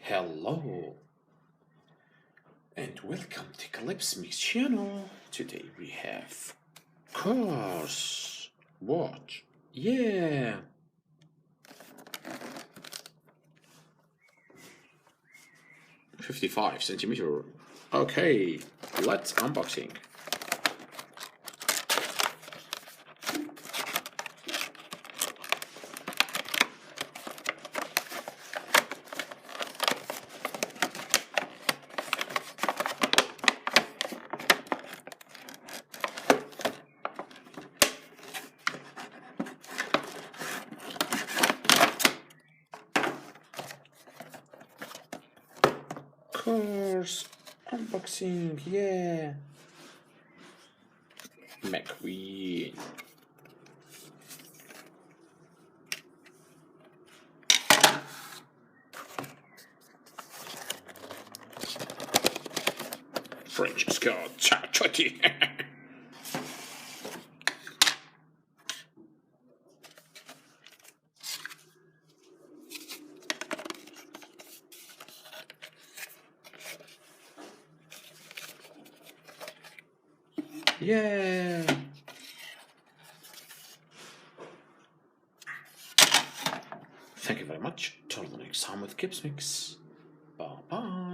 Hello and welcome to Clipsmixxx channel. Today we have cars. Watch. Yeah. $55cm. Okay, let's unboxing. Cars unboxing, yeah. McQueen. French Scott Chucky. Yeah. Thank you very much. Till the next time with Clipsmixxx. Bye bye.